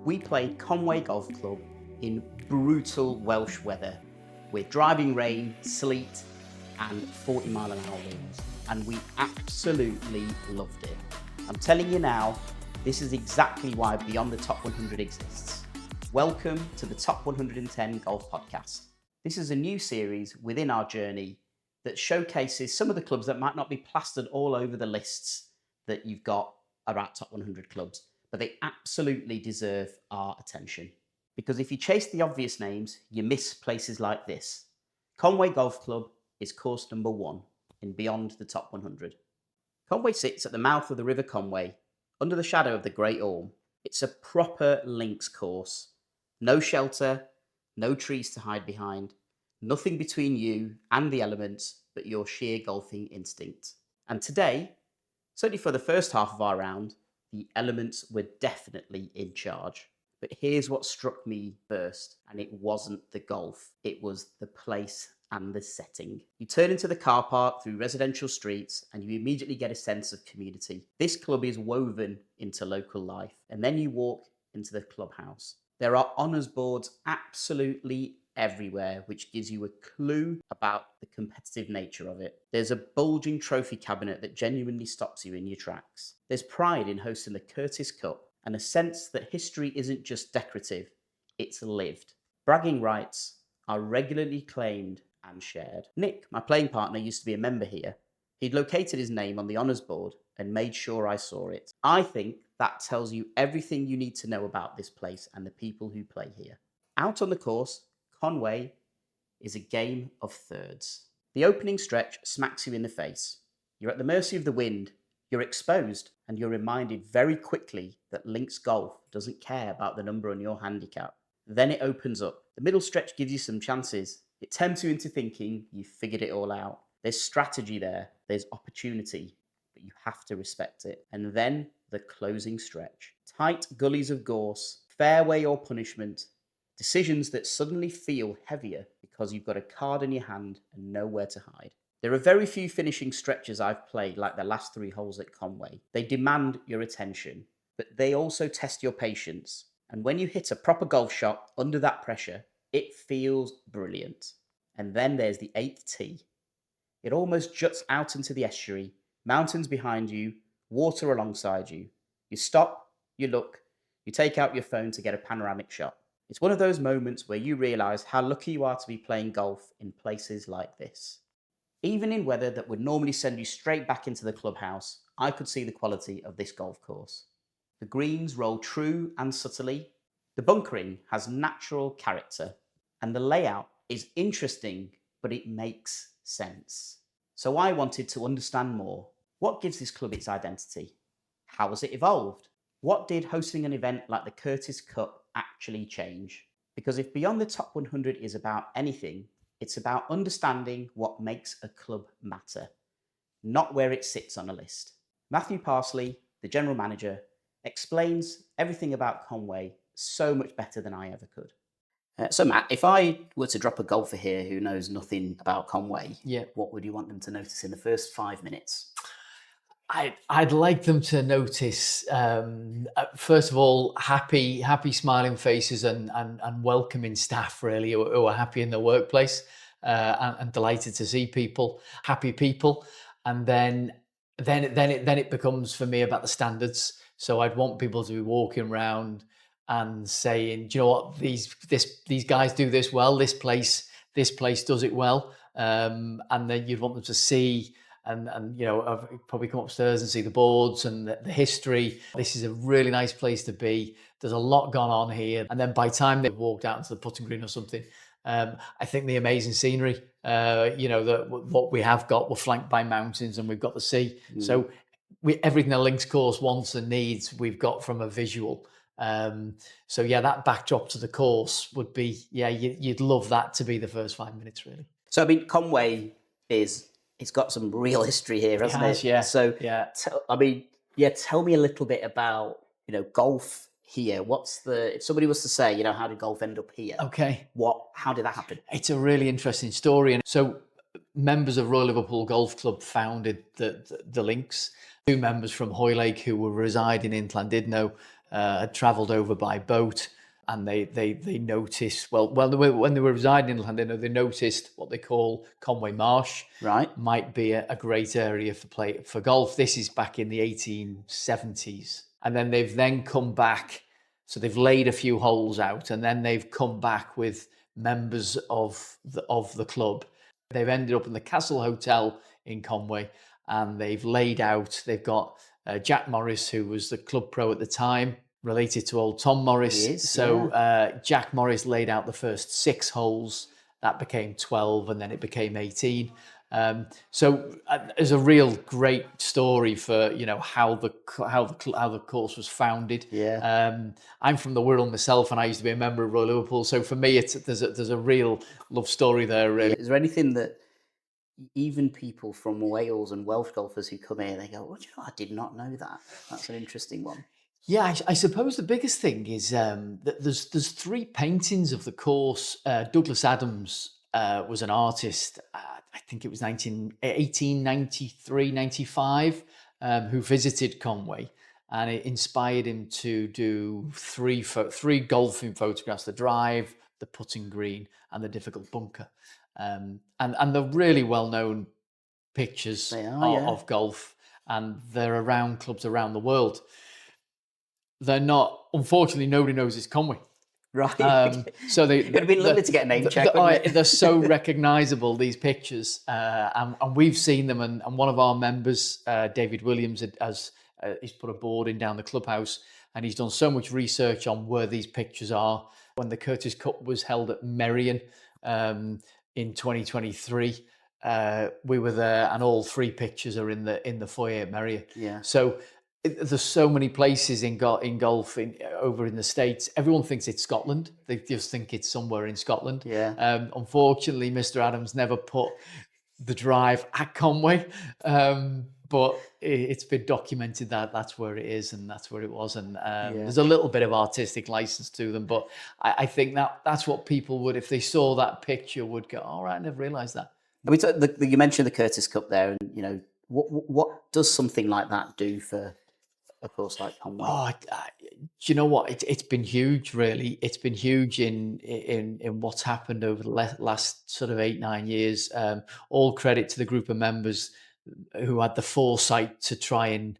we played Conway Golf Club in brutal Welsh weather with driving rain, sleet and 40-mile-an-hour winds, and we absolutely loved it. I'm telling you now, this is exactly why Beyond the Top 100 exists. Welcome to the Top 110 Golf Podcast. This is a new series within our journey that showcases some of the clubs that might not be plastered all over the lists that you've got about top 100 clubs, but they absolutely deserve our attention. Because if you chase the obvious names, you miss places like this. Conway Golf Club is course number 1 in Beyond the Top 100. Conway sits at the mouth of the River Conwy, under the shadow of the Great Orme. It's a proper links course. No shelter, no trees to hide behind, nothing between you and the elements but your sheer golfing instinct. And today, certainly for the first half of our round, the elements were definitely in charge. But here's what struck me first, and it wasn't the golf, it was the place and the setting. You turn into the car park through residential streets and you immediately get a sense of community. This club is woven into local life, and then you walk into the clubhouse. There are honours boards absolutely everywhere, which gives you a clue about the competitive nature of it. There's a bulging trophy cabinet that genuinely stops you in your tracks. There's pride in hosting the Curtis Cup and a sense that history isn't just decorative, it's lived. Bragging rights are regularly claimed and shared. Nick, my playing partner, used to be a member here. He'd located his name on the honours board and made sure I saw it. I think that tells you everything you need to know about this place and the people who play here. Out on the course, Conway is a game of thirds. The opening stretch smacks you in the face. You're at the mercy of the wind, you're exposed, and you're reminded very quickly that links golf doesn't care about the number on your handicap. Then it opens up. The middle stretch gives you some chances. It tempts you into thinking you've figured it all out. There's strategy there, there's opportunity, but you have to respect it. And then the closing stretch. Tight gullies of gorse, fairway or punishment, decisions that suddenly feel heavier because you've got a card in your hand and nowhere to hide. There are very few finishing stretches I've played like the last 3 holes at Conway. They demand your attention, but they also test your patience. And when you hit a proper golf shot under that pressure, it feels brilliant. And then there's the 8th tee. It almost juts out into the estuary, mountains behind you, water alongside you. You stop, you look, you take out your phone to get a panoramic shot. It's one of those moments where you realise how lucky you are to be playing golf in places like this. Even in weather that would normally send you straight back into the clubhouse, I could see the quality of this golf course. The greens roll true and subtly, the bunkering has natural character, and the layout is interesting, but it makes sense. So I wanted to understand more. What gives this club its identity? How has it evolved? What did hosting an event like the Curtis Cup actually change? Because if Beyond the Top 100 is about anything, it's about understanding what makes a club matter, not where it sits on a list. Matthew Parsley, the general manager, explains everything about Conway so much better than I ever could. So Matt, if I were to drop a golfer here who knows nothing about Conway, what would you want them to notice in the first 5 minutes? I'd like them to notice, first of all, happy smiling faces and welcoming staff, really, who are happy in their workplace and delighted to see people, happy people. And then it becomes for me about the standards. So I'd want people to be walking around and saying, do you know what, these guys do this well, this place does it well. And then you'd want them to see and you know, I've probably come upstairs and see the boards and the history. This is a really nice place to be. There's a lot gone on here. And then by the time they've walked out into the putting green or something, I think the amazing scenery, you know, what we have got, we're flanked by mountains and we've got the sea. So everything a links course wants and needs, we've got from a visual. So yeah, that backdrop to the course would be, you'd love that to be the first 5 minutes, really. So I mean, Conway it's got some real history here, hasn't it? Yeah. So tell me a little bit about, you know, golf here. If somebody was to say, you know, how did golf end up here? Okay. How did that happen? It's a really interesting story. And so members of Royal Liverpool Golf Club founded the links. 2 members from Hoylake who were residing in Llandudno had travelled over by boat, and they noticed, when they were residing in London, they noticed what they call Conway Marsh. Right. Might be a great area for golf. This is back in the 1870s. And then they've come back. So they've laid a few holes out, and then they've come back with members of the club. They've ended up in the Castle Hotel in Conway, and they've laid out. They've got Jack Morris, who was the club pro at the time, related to old Tom Morris. He is, so Jack Morris laid out the first 6 holes. That became 12, and then it became 18. So there's a real great story for how the course was founded. Yeah. I'm from the Wirral myself, and I used to be a member of Royal Liverpool. So for me, there's a real love story there. Really. Is there anything that even people from Wales and Welsh golfers who come here, they go, "Well, I did not know that." That's an interesting one. Yeah, I suppose the biggest thing is that there's 3 paintings of the course. Douglas Adams was an artist. I think it was 1893, 95, who visited Conway, and it inspired him to do 3 golfing photographs: the drive, the putting green, and the difficult bunker. And they're really well-known pictures of golf, and they're around clubs around the world. They're not, unfortunately, nobody knows it's Conway. Right. So it'd have been lovely to get a name check. They're so recognisable, these pictures, and we've seen them. And one of our members, David Williams, he's put a board in down the clubhouse, and he's done so much research on where these pictures are. When the Curtis Cup was held at Merion in 2023, we were there, and all 3 pictures are in the foyer at Merion. Yeah. So there's so many places in golf over in the States. Everyone thinks it's Scotland. They just think it's somewhere in Scotland. Yeah. Unfortunately, Mr. Adams never put the drive at Conway, but it's been documented that that's where it is, and that's where it was. And there's a little bit of artistic license to them, but I think that's what people would, if they saw that picture, would go, "All right, I never realised that." I mean, you mentioned the Curtis Cup there, and what does something like that do for a course like Conway? Oh, do you know what? It's been huge, really. It's been huge in what's happened over the last sort of 8-9 years. All credit to the group of members who had the foresight to try and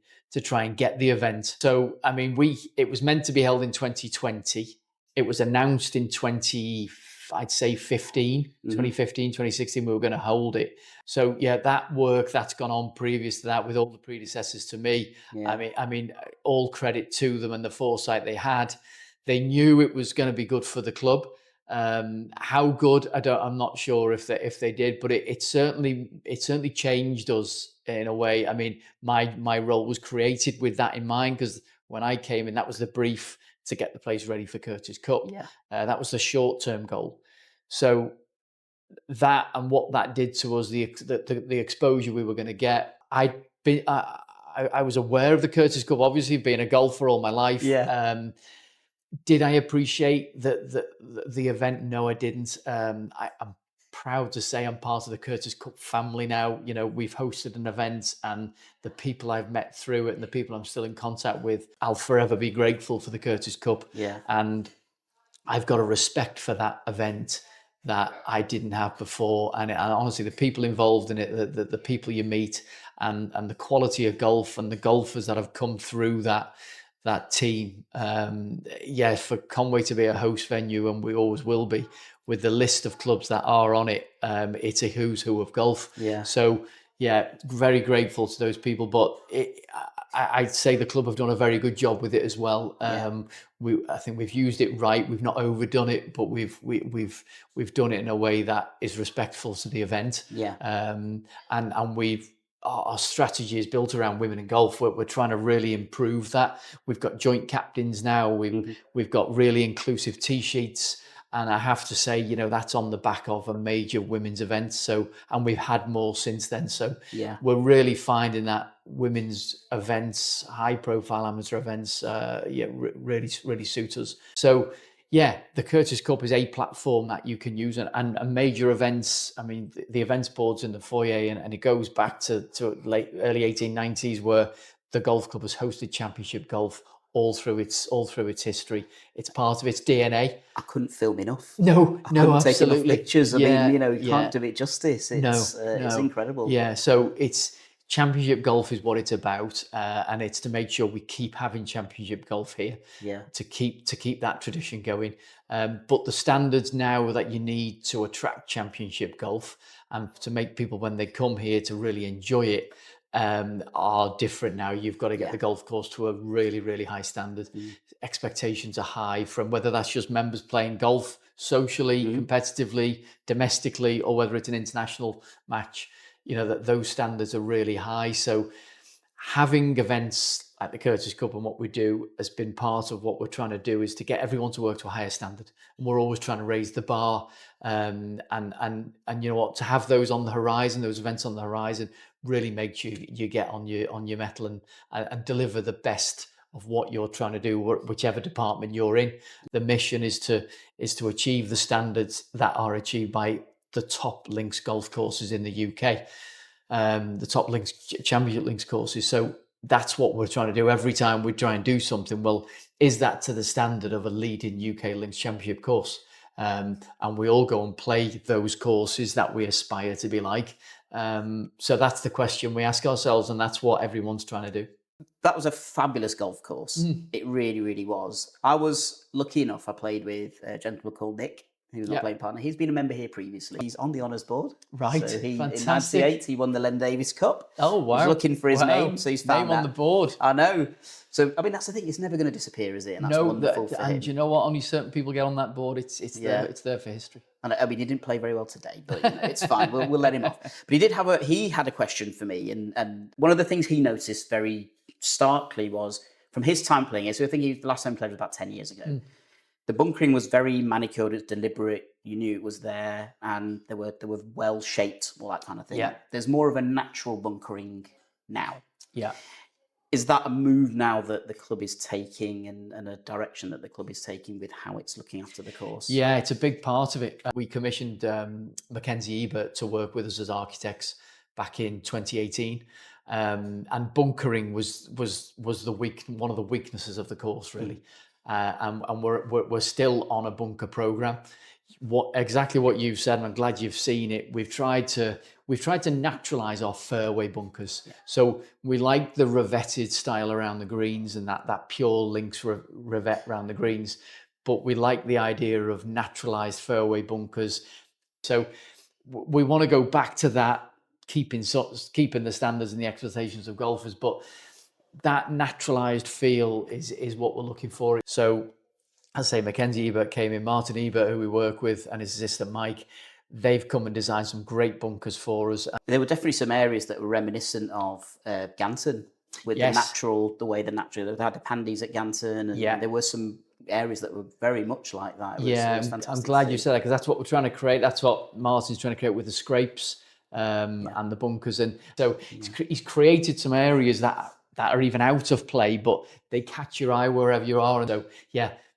get the event. So, I mean, it was meant to be held in 2020. It was announced in 2015, 2016, we were going to hold it. So yeah, that work that's gone on previous to that with all the predecessors to me. Yeah. I mean, all credit to them and the foresight they had. They knew it was going to be good for the club. How good, I'm not sure if they did, but it certainly changed us in a way. I mean, my role was created with that in mind, because when I came in, that was the brief to get the place ready for Curtis Cup. Yeah. That was the short-term goal. So that, and what that did to us, the exposure we were going to get. I was aware of the Curtis Cup, obviously, being a golfer all my life. Yeah. Did I appreciate the event? No, I didn't. I'm proud to say I'm part of the Curtis Cup family now. We've hosted an event, and the people I've met through it and the people I'm still in contact with, I'll forever be grateful for the Curtis Cup. Yeah. And I've got a respect for that event that I didn't have before. And honestly, the people involved in it, the people you meet, and the quality of golf and the golfers that have come through that team. For Conway to be a host venue, and we always will be, with the list of clubs that are on it, it's a who's who of golf. Yeah. So yeah, very grateful to those people. But I'd say the club have done a very good job with it as well. I think we've used it right. We've not overdone it, but we've done it in a way that is respectful to the event. Yeah. And our strategy is built around women in golf. We're trying to really improve that. We've got joint captains now. We've got really inclusive tee sheets. And I have to say, that's on the back of a major women's event. So, and we've had more since then. So yeah, we're really finding that women's events, high profile amateur events, really suit us. So yeah, the Curtis Cup is a platform that you can use, and major events. I mean, the events board's in the foyer, and it goes back to early 1890s, where the golf club has hosted championship golf all through its history. It's part of its DNA. I couldn't film enough. No, I couldn't take enough absolutely. pictures. I Yeah, mean, you yeah. can't do it justice. It's incredible. Yeah, so it's championship golf is what it's about, and it's to make sure we keep having championship golf here. Yeah. To keep that tradition going. But the standards now that you need to attract championship golf and to make people when they come here to really enjoy it are different now. You've got to get the golf course to a really, really high standard. Expectations are high from whether that's just members playing golf socially, competitively, domestically, or whether it's an international match. You know, that those standards are really high. So having events like the Curtis Cup and what we do has been part of what we're trying to do, is to get everyone to work to a higher standard. And we're always trying to raise the bar. And you know what, to have those on the horizon, those events on the horizon, really makes you get on your mettle and deliver the best of what you're trying to do, whichever department you're in. The mission is to achieve the standards that are achieved by the top links golf courses in the UK, the top links championship links courses. So that's what we're trying to do every time we try and do something. Well, is that to the standard of a leading UK links championship course? And we all go and play those courses that we aspire to be like. So that's the question we ask ourselves, and that's what everyone's trying to do. That was a fabulous golf course. It really, really was. I was lucky enough, I played with a gentleman called Nick, who was my playing partner. He's been a member here previously. He's on the honours board. Right, so in fantastic. '98, he won the Len Davis Cup. Oh, wow. He's looking for his name, so he's found name on the board. I know. So, I mean, that's the thing. It's never going to disappear, is it? And that's wonderful for him. And you know what? Only certain people get on that board. It's there for history. And I mean, he didn't play very well today, but it's fine. We'll let him off. But he had a question for me, and one of the things he noticed very starkly was from his time playing it. So I think the last time he played was about 10 years ago. The bunkering was very manicured, it's deliberate. You knew it was there, and they were well shaped, all that kind of thing. Yeah. There's more of a natural bunkering now. Yeah. Is that a move now that the club is taking, and a direction that the club is taking with how it's looking after the course? Yeah, it's a big part of it. We commissioned Mackenzie Ebert to work with us as architects back in 2018. And bunkering was one of the weaknesses of the course, really. And we're still on a bunker program. Exactly what you've said, and I'm glad you've seen it. We've tried to naturalize our fairway bunkers. Yeah. So we like the revetted style around the greens and that pure links revet around the greens, but we like the idea of naturalized fairway bunkers. So we want to go back to that, keeping the standards and the expectations of golfers, but that naturalized feel is what we're looking for. So as I say, Mackenzie Ebert came in, Martin Ebert, who we work with, and his assistant Mike, they've come and designed some great bunkers for us. There were definitely some areas that were reminiscent of Ganton, with they had the pandies at Ganton, and there were some areas that were very much like that. I'm glad you said that, because that's what we're trying to create. That's what Martin's trying to create with the scrapes and the bunkers. And so he's created some areas that are even out of play, but they catch your eye wherever you are. And so,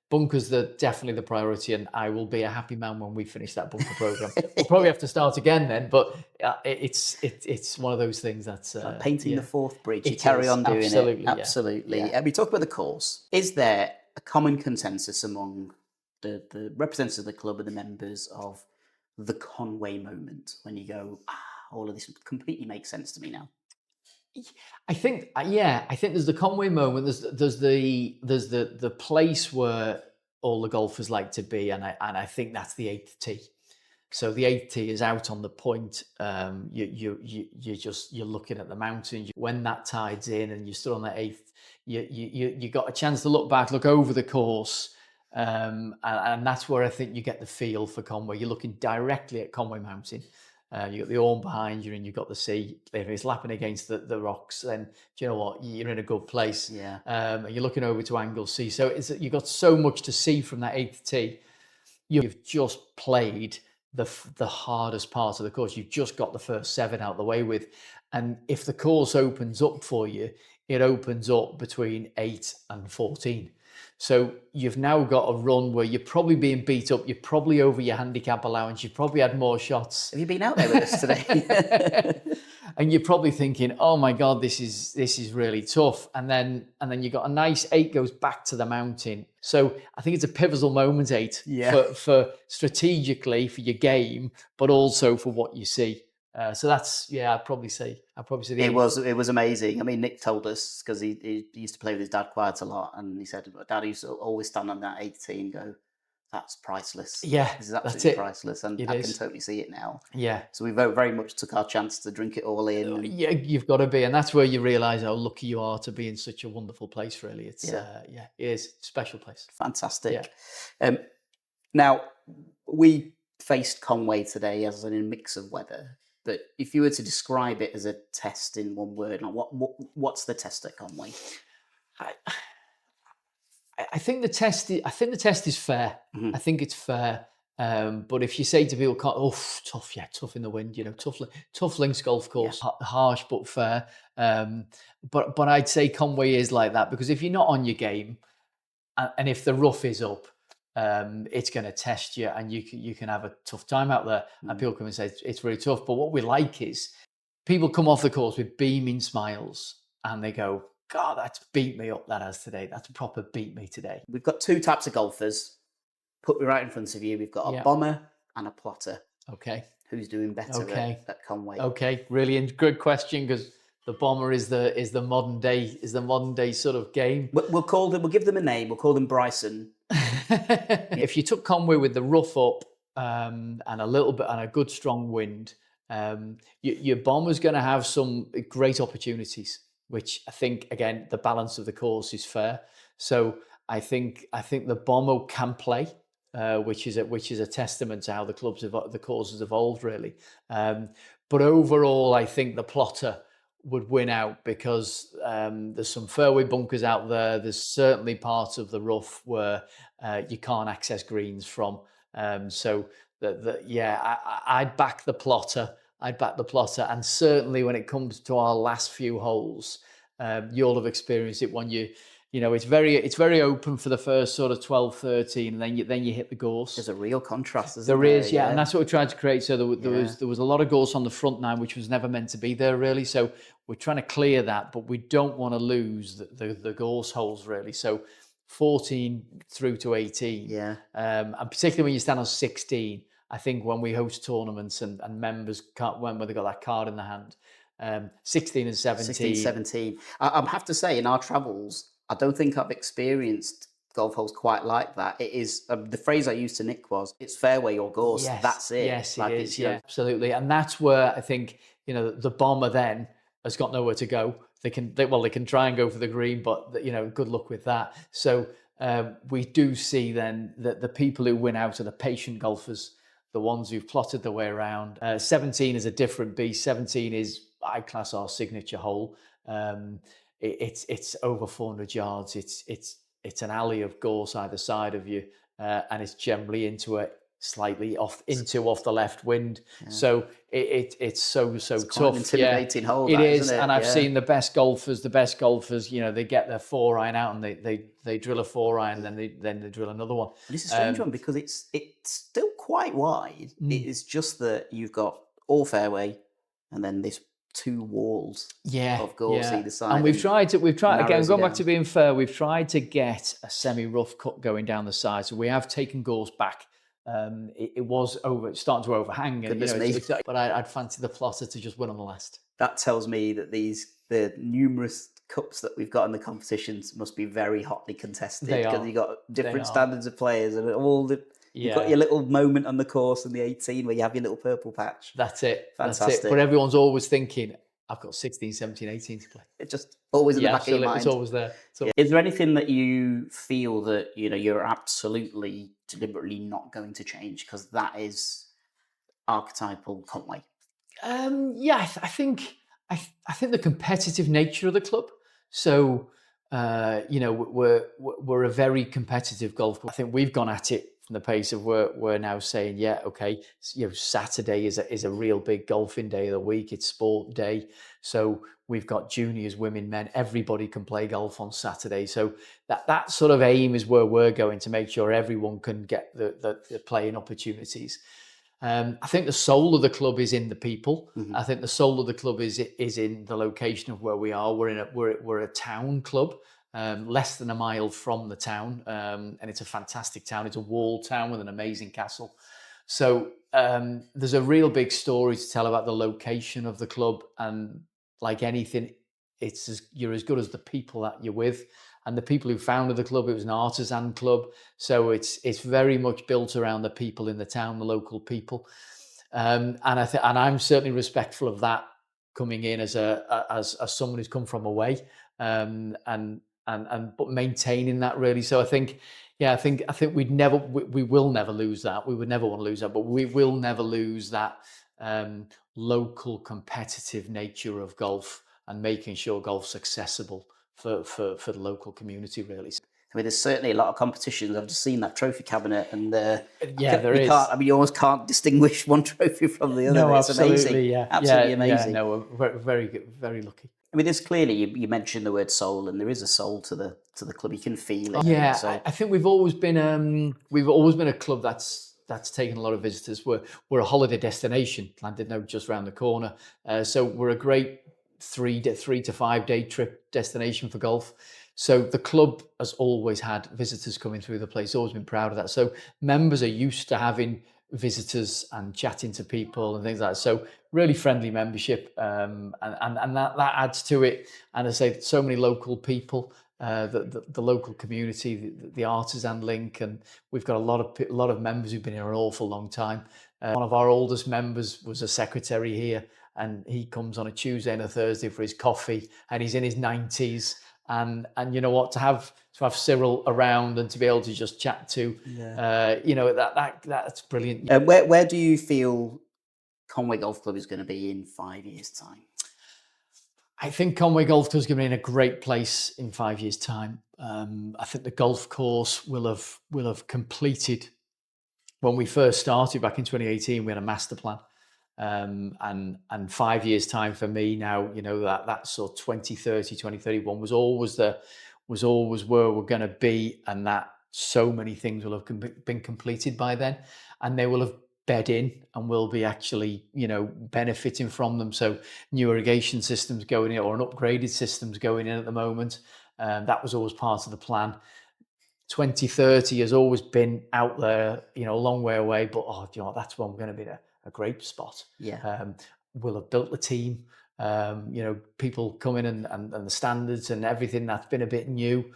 bunkers are definitely the priority, and I will be a happy man when we finish that bunker program. We'll probably have to start again then, but it's one of those things that's like painting the fourth bridge. You carry on doing it. Absolutely. Yeah. We talk about the course. Is there a common consensus among the representatives of the club and the members of the Conway moment when you go, all of this completely makes sense to me now? I think there's the Conway moment. There's the place where all the golfers like to be, and I think that's the 8th tee. So the 8th tee is out on the point. You're looking at the mountain. When that tide's in, and you stood on the 8th, you got a chance to look back, look over the course, and that's where I think you get the feel for Conway. You're looking directly at Conway Mountain. You got the Orme behind you, and you've got the sea. If it's lapping against the rocks, then do you know what? You're in a good place. Yeah. And you're looking over to Anglesey. So you've got so much to see from that 8th tee. You've just played the hardest part of the course. You've just got the first 7 out the way with. And if the course opens up for you, it opens up between 8 and 14. So you've now got a run where you're probably being beat up. You're probably over your handicap allowance. You've probably had more shots. Have you been out there with us today? and you're probably thinking, oh my God, this is really tough. And then you got a nice 8 goes back to the mountain. So I think it's a pivotal moment, 8, for strategically for your game, but also for what you see. So that's, I'd probably say the it was amazing. I mean, Nick told us, because he used to play with his dad quite a lot, and he said Dad used to always stand on that 18 and go, that's priceless. Yeah, this is absolutely priceless, and I can totally see it now. Yeah. So we very much took our chance to drink it all in. And... Yeah, you've got to be, and that's where you realise how lucky you are to be in such a wonderful place. Really, it's it is a special place. Fantastic. Yeah. Now we faced Conway today as in a mix of weather. But if you were to describe it as a test in one word, what's the test at Conway? I think the test is fair. Mm-hmm. I think it's fair. But if you say to people, tough in the wind, tough links golf course, harsh but fair. But I'd say Conway is like that, because if you're not on your game, and if the rough is up, it's going to test you, and you can have a tough time out there. And people come and say it's really tough. But what we like is people come off the course with beaming smiles, and they go, God, that's beat me up, that has today. That's proper beat me today. We've got 2 types of golfers. Put me right in front of you. We've got a bomber and a plotter. Okay. Who's doing better at Conway? Okay, really good question, because the bomber is the modern day sort of game. We'll give them a name. We'll call them Bryson. If you took Conway with the rough up and a little bit and a good strong wind, your bomber's going to have some great opportunities, which I think, again, the balance of the course is fair. So I think the bomber can play, which is a testament to how the course has evolved, really. But overall, I think the plotter would win out, because there's some fairway bunkers out there. There's certainly parts of the rough where you can't access greens from. So I'd back the plotter. And certainly when it comes to our last few holes, you'll have experienced it when it's very open for the first sort of 12, 13, and then you hit the gorse. There's a real contrast, isn't there? There is, and that's what we tried to create. So there was a lot of gorse on the front nine, which was never meant to be there, really. So we're trying to clear that, but we don't want to lose the gorse holes, really. So 14 through to 18, and particularly when you stand on 16. I think when we host tournaments and members when they got that card in the hand, 16 and 17. 16, 17. I have to say, in our travels, I don't think I've experienced golf holes quite like that. It is the phrase I used to Nick was, it's fairway or gorse. Yes, that's it. Yes, it is. Yeah, absolutely. And that's where I think the bomber then has got nowhere to go. They can try and go for the green, but good luck with that. So we do see then that the people who win out are the patient golfers, the ones who've plotted their way around. 17 is a different beast. 17 is, I class, our signature hole. It's over 400 yards. It's an alley of gorse either side of you, and it's generally into a slightly off the left wind. Yeah. So it's so tough. Quite an intimidating hole. It is, and I've seen the best golfers. They get their 4-iron out and they drill a 4-iron, then they drill another one. And it's a strange one, because it's still quite wide. It is just that you've got all fairway, and then this 2 walls of gorse either side. And we've tried again, going back to being fair, we've tried to get a semi-rough cut going down the side. So we have taken gorse back. It was starting to overhang. Goodness me. But I'd fancy the plotter to just win on the last. That tells me that the numerous cups that we've got in the competitions must be very hotly contested, because you've got different standards of players, and all the you've got your little moment on the course in the 18 where you have your little purple patch. That's it. Fantastic. That's it. But everyone's always thinking, I've got 16, 17, 18 to play. It's just always in the back of your mind. It's always there. Is there anything that you feel that you're absolutely deliberately not going to change, because that is archetypal Conway? I think the competitive nature of the club. So we're a very competitive golf club. I think we've gone at it from the pace of we're now saying, Saturday is a real big golfing day of the week. It's sport day. So we've got juniors, women, men, everybody can play golf on Saturday. So that sort of aim is where we're going, to make sure everyone can get the playing opportunities. I think the soul of the club is in the people. Mhm. I think the soul of the club is in the location of where we are. We're a town club, less than a mile from the town, and it's a fantastic town. It's a walled town with an amazing castle. So there's a real big story to tell about the location of the club, and like anything, you're as good as the people that you're with. And the people who founded the club, it was an artisan club, so it's very much built around the people in the town, the local people, and I'm certainly respectful of that, coming in as as someone who's come from away, and but maintaining that really. So I think, yeah, I think we will never lose that. We would never want to lose that, but we will never lose that local competitive nature of golf, and making sure golf's accessible for the local community, really. I mean, there's certainly a lot of competitions. I've just seen that trophy cabinet, and Yeah, there you is. can't. I mean, you almost can't distinguish one trophy from the other. No, It's amazing. absolutely, yeah, Absolutely yeah, amazing. yeah. No, we're very good, very lucky. I mean, there's clearly, you mentioned the word soul, and there is a soul to the club. You can feel it. Yeah, So I think we've always been a club that's taken a lot of visitors. We're a holiday destination, Llandudno just around the corner. So we're a great 3 to 5 day trip destination for golf. So the club has always had visitors coming through the place. Always been proud of that. So members are used to having visitors and chatting to people and things like that. So really friendly membership, and that adds to it. And I say, so many local people, the local community, the artisan link, and we've got a lot of members who've been here an awful long time. One of our oldest members was a secretary here, and he comes on a Tuesday and a Thursday for his coffee, and he's in his 90s. And you know what, to have Cyril around and to be able to just chat to, you know, that's brilliant. where do you feel Conway Golf Club is going to be in 5 years' time? I think Conway Golf Club is going to be in a great place in 5 years' time. I think the golf course will have completed. When we first started back in 2018, we had a master plan, and 5 years' time for me now, you know, that sort of 2030, 2031 was always where we're going to be, and that so many things will have been completed by then, and they will have bed in and will be actually, you know, benefiting from them. So new irrigation systems going in, or an upgraded systems going in at the moment. That was always part of the plan. 2030 has always been out there, you know, a long way away, but you know, that's when we're going to be a great spot. Yeah. We'll have built the team, you know, people coming and the standards and everything that's been a bit new.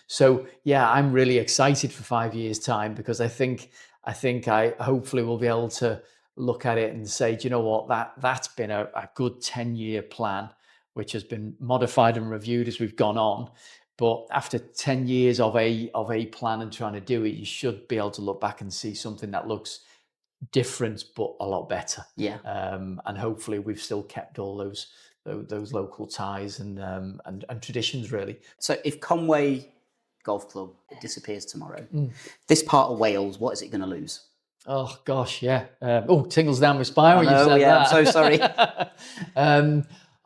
So yeah, I'm really excited for 5 years' time, because I think I hopefully will be able to look at it and say, do you know what, that's been a good 10-year plan, which has been modified and reviewed as we've gone on. But after 10 years of a plan and trying to do it, you should be able to look back and see something that looks different but a lot better. Yeah. And hopefully we've still kept all those local ties and traditions, really. So if Conway Golf Club disappears tomorrow, this part of Wales, what is it going to lose? Oh gosh, yeah. Tingles down my spine when you said yeah, that. I'm so sorry.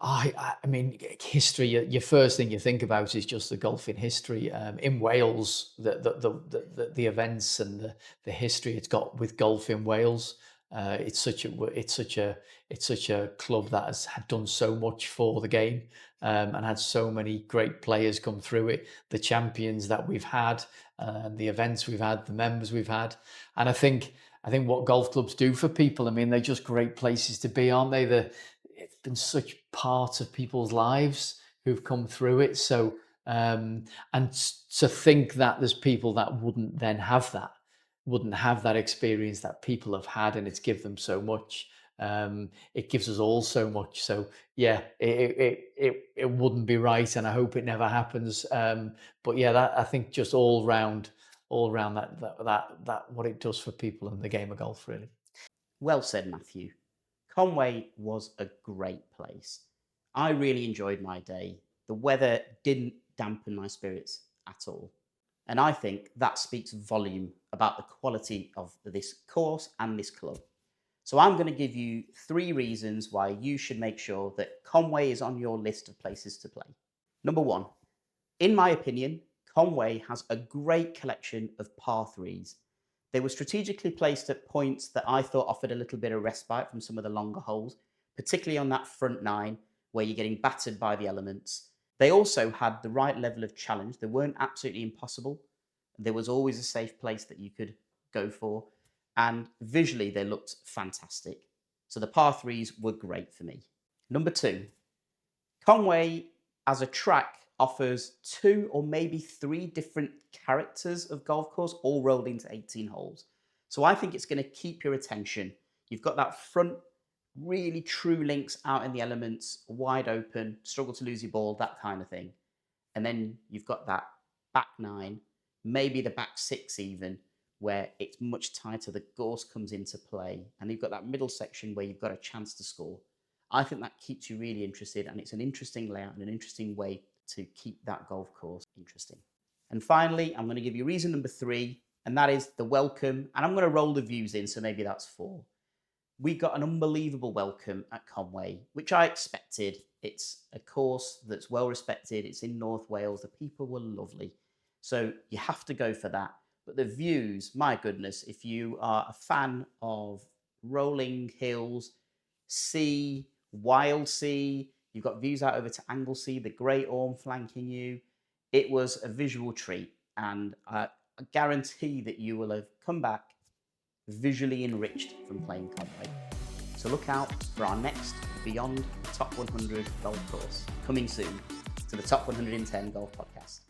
I mean, history. Your first thing you think about is just the golfing history in Wales. The events and the history it's got with golf in Wales. It's such a club that has done so much for the game, and had so many great players come through it. The champions that we've had, the events we've had, the members we've had, and I think what golf clubs do for people, I mean, they're just great places to be, aren't they? It's been such part of people's lives who've come through it. So, and to think that there's people that wouldn't have that experience that people have had, and it's give them so much. It gives us all so much. So yeah, it wouldn't be right, and I hope it never happens. But yeah, that I think just all round that what it does for people in the game of golf, really. Well said, Matthew. Conway was a great place. I really enjoyed my day. The weather didn't dampen my spirits at all. And I think that speaks volume about the quality of this course and this club. So I'm going to give you 3 reasons why you should make sure that Conway is on your list of places to play. Number 1, in my opinion, Conway has a great collection of par 3s. They were strategically placed at points that I thought offered a little bit of respite from some of the longer holes, particularly on that front nine where you're getting battered by the elements. They also had the right level of challenge. They weren't absolutely impossible. There was always a safe place that you could go for. And visually, they looked fantastic. So the par threes were great for me. Number 2, Conway as a track offers 2 or maybe 3 different characters of golf course all rolled into 18 holes. So I think it's going to keep your attention. You've got that front, really true links out in the elements, wide open, struggle to lose your ball, that kind of thing. And then you've got that back 9, maybe the back 6 even, where it's much tighter, the gorse comes into play, and you've got that middle section where you've got a chance to score. I think that keeps you really interested, and it's an interesting layout and an interesting way to keep that golf course interesting. And finally, I'm going to give you reason number 3, and that is the welcome, and I'm going to roll the views in, so maybe that's 4. We got an unbelievable welcome at Conway, which I expected. It's a course that's well respected. It's in North Wales. The people were lovely. So you have to go for that. But the views, my goodness, if you are a fan of rolling hills, sea, wild sea, you've got views out over to Anglesey, the Great Orme flanking you. It was a visual treat. And I guarantee that you will have come back visually enriched from playing Conway. So look out for our next Beyond the Top 100 golf course coming soon to the Top 110 Golf Podcast.